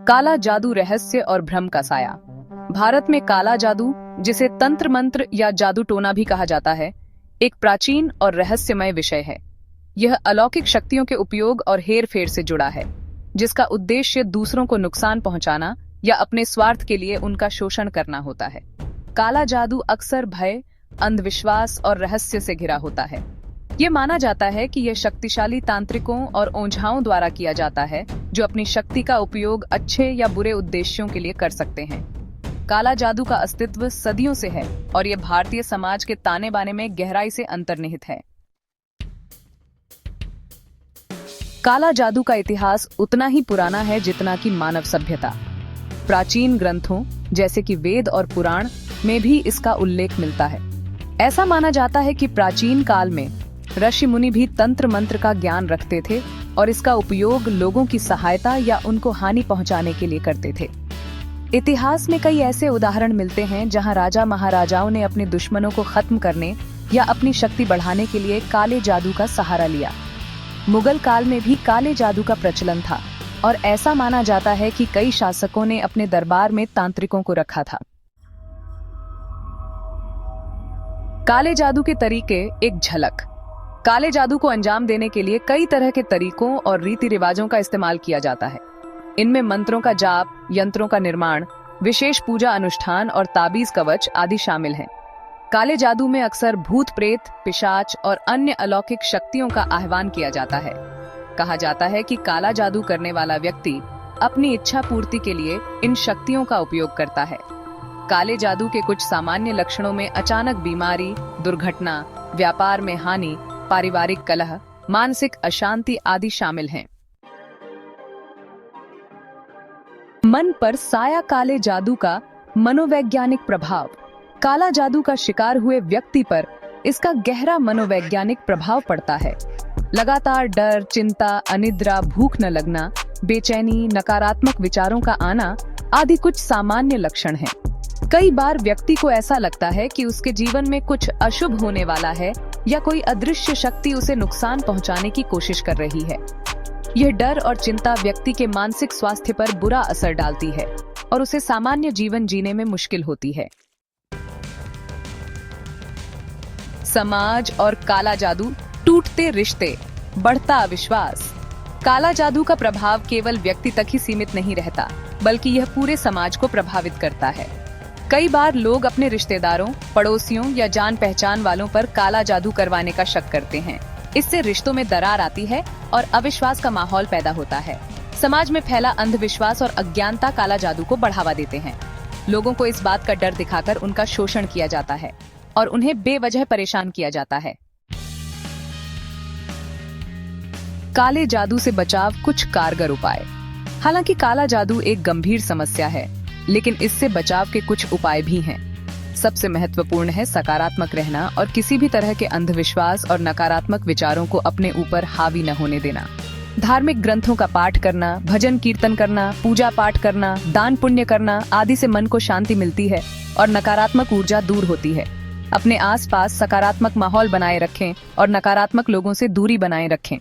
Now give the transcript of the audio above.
काला जादू, रहस्य और भ्रम का साया। भारत में काला जादू, जिसे तंत्र मंत्र या जादू टोना भी कहा जाता है, एक प्राचीन और रहस्यमय विषय है। यह अलौकिक शक्तियों के उपयोग और हेर फेर से जुड़ा है, जिसका उद्देश्य दूसरों को नुकसान पहुंचाना या अपने स्वार्थ के लिए उनका शोषण करना होता है। काला जादू अक्सर भय, अंधविश्वास और रहस्य से घिरा होता है। ये माना जाता है कि यह शक्तिशाली तांत्रिकों और ओझाओं द्वारा किया जाता है, जो अपनी शक्ति का उपयोग अच्छे या बुरे उद्देश्यों के लिए कर सकते हैं। काला जादू का अस्तित्व सदियों से है और यह भारतीय समाज के ताने बाने में गहराई से अंतर्निहित है। काला जादू का इतिहास उतना ही पुराना है जितना कि मानव सभ्यता। प्राचीन ग्रंथों जैसे कि वेद और पुराण में भी इसका उल्लेख मिलता है। ऐसा माना जाता है कि प्राचीन काल में ऋषि मुनि भी तंत्र मंत्र का ज्ञान रखते थे और इसका उपयोग लोगों की सहायता या उनको हानि पहुंचाने के लिए करते थे। इतिहास में कई ऐसे उदाहरण मिलते हैं जहां राजा महाराजाओं ने अपने दुश्मनों को खत्म करने या अपनी शक्ति बढ़ाने के लिए काले जादू का सहारा लिया। मुगल काल में भी काले जादू का प्रचलन था और ऐसा माना जाता है कि कई शासकों ने अपने दरबार में तांत्रिकों को रखा था। काले जादू के तरीके, एक झलक। काले जादू को अंजाम देने के लिए कई तरह के तरीकों और रीति रिवाजों का इस्तेमाल किया जाता है। इनमें मंत्रों का जाप, यंत्रों का निर्माण, विशेष पूजा अनुष्ठान और ताबीज कवच आदि शामिल हैं। काले जादू में अक्सर भूत प्रेत, पिशाच और अन्य अलौकिक शक्तियों का आह्वान किया जाता है। कहा जाता है कि काला जादू करने वाला व्यक्ति अपनी इच्छा पूर्ति के लिए इन शक्तियों का उपयोग करता है। काले जादू के कुछ सामान्य लक्षणों में अचानक बीमारी, दुर्घटना, व्यापार में हानि, पारिवारिक कलह, मानसिक अशांति आदि शामिल हैं। मन पर साया। काले जादू का मनोवैज्ञानिक प्रभाव। काला जादू का शिकार हुए व्यक्ति पर इसका गहरा मनोवैज्ञानिक प्रभाव पड़ता है। लगातार डर, चिंता, अनिद्रा, भूख न लगना, बेचैनी, नकारात्मक विचारों का आना आदि कुछ सामान्य लक्षण हैं। कई बार व्यक्ति को ऐसा लगता है कि उसके जीवन में कुछ अशुभ होने वाला है या कोई अदृश्य शक्ति उसे नुकसान पहुंचाने की कोशिश कर रही है। यह डर और चिंता व्यक्ति के मानसिक स्वास्थ्य पर बुरा असर डालती है और उसे सामान्य जीवन जीने में मुश्किल होती है। समाज और काला जादू, टूटते रिश्ते, बढ़ता अविश्वास। काला जादू का प्रभाव केवल व्यक्ति तक ही सीमित नहीं रहता, बल्कि यह पूरे समाज को प्रभावित करता है। कई बार लोग अपने रिश्तेदारों, पड़ोसियों या जान पहचान वालों पर काला जादू करवाने का शक करते हैं। इससे रिश्तों में दरार आती है और अविश्वास का माहौल पैदा होता है। समाज में फैला अंधविश्वास और अज्ञानता काला जादू को बढ़ावा देते हैं। लोगों को इस बात का डर दिखाकर उनका शोषण किया जाता है और उन्हें बेवजह परेशान किया जाता है। काले जादू से बचाव, कुछ कारगर उपाय। हालांकि काला जादू एक गंभीर समस्या है, लेकिन इससे बचाव के कुछ उपाय भी हैं। सबसे महत्वपूर्ण है सकारात्मक रहना और किसी भी तरह के अंधविश्वास और नकारात्मक विचारों को अपने ऊपर हावी न होने देना। धार्मिक ग्रंथों का पाठ करना, भजन कीर्तन करना, पूजा पाठ करना, दान पुण्य करना आदि से मन को शांति मिलती है और नकारात्मक ऊर्जा दूर होती है। अपने आसपास सकारात्मक माहौल बनाए रखें और नकारात्मक लोगों से दूरी बनाए रखें।